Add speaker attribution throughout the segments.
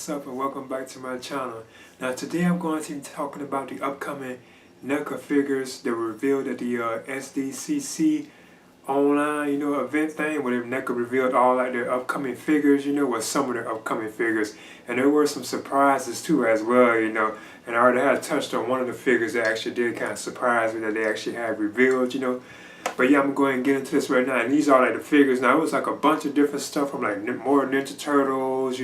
Speaker 1: what's up, and welcome back to my channel. Now today I'm going to be talking about the upcoming NECA figures that were revealed at the SDCC online, event thing where NECA revealed all like their upcoming figures, with some of their upcoming figures. And there were some surprises too as well, and I already had touched on one of the figures that actually did kind of surprise me that they actually had revealed, But yeah, I'm going to get into this right now, and these are like the figures. Now it was like a bunch of different stuff from like more Ninja Turtles,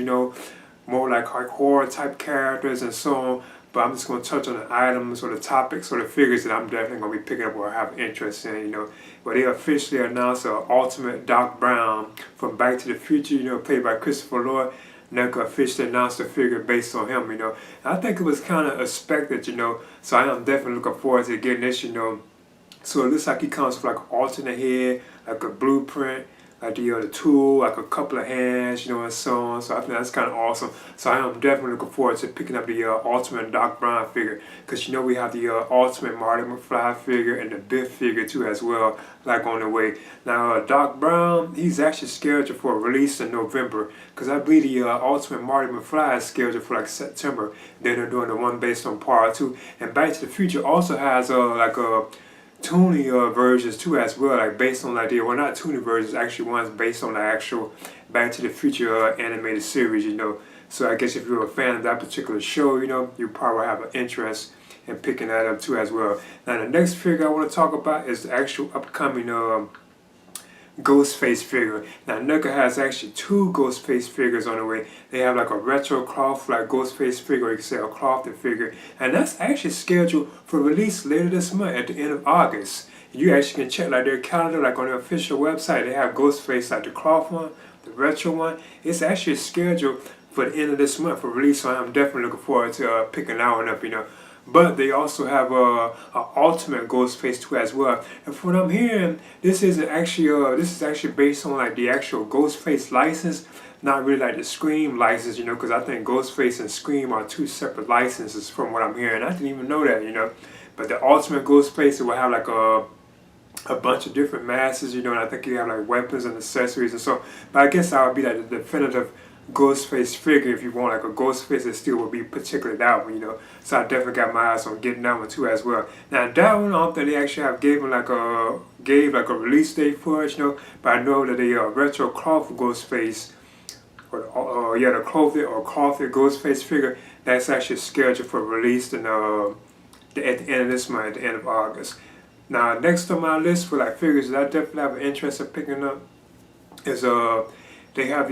Speaker 1: more like horror type characters and so on. But I'm just going to touch on the items or the topics or the figures that I'm definitely going to be picking up or have interest in, But they officially announced an Ultimate Doc Brown from Back to the Future, played by Christopher Lloyd. NECA officially announced a figure based on him, And I think it was kind of expected, So I am definitely looking forward to getting this, So it looks like he comes with like an alternate head, like a blueprint, like the tool, like a couple of hands, and so on. So I think that's kind of awesome. So I am definitely looking forward to picking up the Ultimate Doc Brown figure, because we have the Ultimate Marty McFly figure and the Biff figure too as well, like on the way. Now Doc Brown, he's actually scheduled for a release in November, because I believe the Ultimate Marty McFly is scheduled for like September. Then they're doing the one based on Part 2, and Back to the Future also has like a Toonie versions too as well, like based on like not Toonie versions, actually ones based on the actual Back to the Future animated series, So I guess if you're a fan of that particular show, you probably have an interest in picking that up too as well. Now the next figure I want to talk about is the actual upcoming Ghostface figure. Now NECA has actually two Ghostface figures on the way. They have like a retro cloth like Ghostface figure, or you can say a clothed figure, and that's actually scheduled for release later this month at the end of August. You actually can check like their calendar, like on their official website. They have Ghostface like the cloth one, the retro one. It's actually scheduled for the end of this month for release, so I'm definitely looking forward to picking that one up, But they also have a Ultimate Ghostface too as well. And from what I'm hearing, this is actually based on like the actual Ghostface license, not really like the Scream license, because I think Ghostface and Scream are two separate licenses from what I'm hearing. I didn't even know that, But the Ultimate Ghostface, it will have like a bunch of different masks, and I think you have like weapons and accessories and so. But I guess that would be like the definitive Ghostface figure if you want like a Ghostface that still would be particularly that one, So I definitely got my eyes on getting that one too as well. Now that one, I don't think they actually have gave like a release date for it, But I know that the retro cloth Ghostface, or the clothed Ghostface figure, that's actually scheduled for release in at the end of this month, at the end of August. Now next on my list for like figures that I definitely have an interest in picking up is they have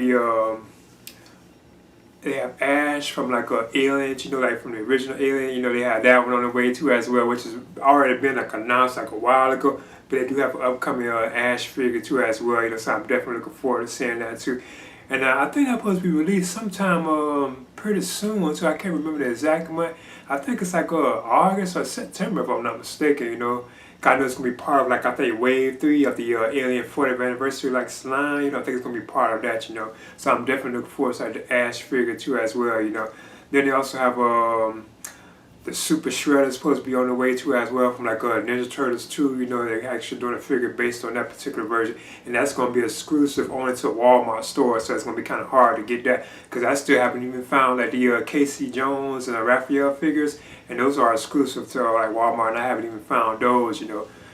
Speaker 1: they have Ash from like Aliens, like from the original Alien, they had that one on the way too as well, which has already been like announced like a while ago. But they do have an upcoming Ash figure too as well, so I'm definitely looking forward to seeing that too. And I think that's supposed to be released sometime pretty soon, so I can't remember the exact month. I think it's like August or September if I'm not mistaken, I know it's going to be part of like, I think Wave 3 of the Alien 40th anniversary like slime, I think it's going to be part of that, So I'm definitely looking forward to like, the Ash figure too as well, Then they also have the Super Shredder is supposed to be on the way too as well from like Ninja Turtles 2, they're actually doing a figure based on that particular version, and that's going to be exclusive only to Walmart stores, so it's going to be kind of hard to get that, because I still haven't even found like the Casey Jones and Raphael figures, and those are exclusive to like Walmart, and I haven't even found those,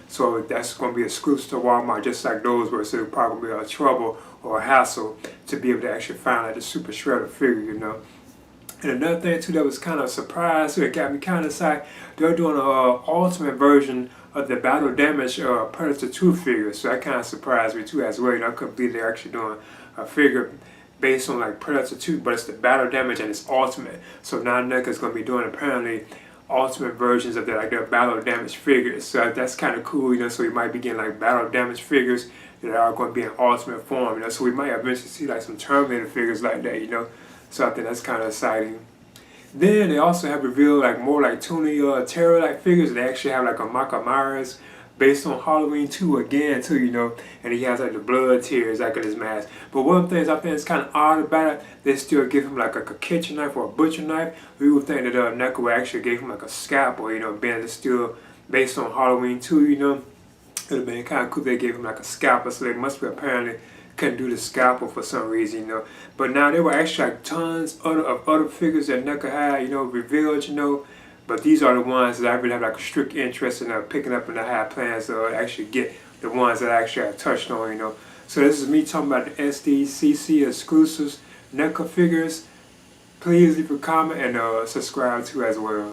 Speaker 1: So that's going to be exclusive to Walmart, just like those were, so it'll probably be a trouble or a hassle to be able to actually find like the Super Shredder figure, And another thing too that was kind of a surprise, so it got me kind of excited, they're doing an ultimate version of the Battle Damage Predator 2 figure, so that kind of surprised me too as well. I couldn't believe they're actually doing a figure based on like Predator 2, but it's the Battle Damage and it's ultimate. So now NECA is going to be doing apparently ultimate versions of their Battle Damage figures, so that's kind of cool, So we might be getting like Battle Damage figures that are going to be in ultimate form, So we might eventually see like some Terminator figures like that, So I think that's kind of exciting. Then they also have revealed like more like Toonie terror like figures. They actually have like a Michael Myers based on Halloween 2 again too, And he has like the blood tears like in his mask. But one of the things I think is kind of odd about it, they still give him like a kitchen knife or a butcher knife. We would think that NECA would actually give him like a scalpel, being it's still based on Halloween 2, It would have been kind of cool if they gave him like a scalpel, so they must be apparently couldn't do the scalpel for some reason, you know. But now there were actually like tons of other figures that NECA had, you know, revealed, you know. But these are the ones that I really have like a strict interest in picking up, and I have plans to actually get the ones that I actually have touched on, you know. So this is me talking about the SDCC exclusives, NECA figures. Please leave a comment and subscribe too as well.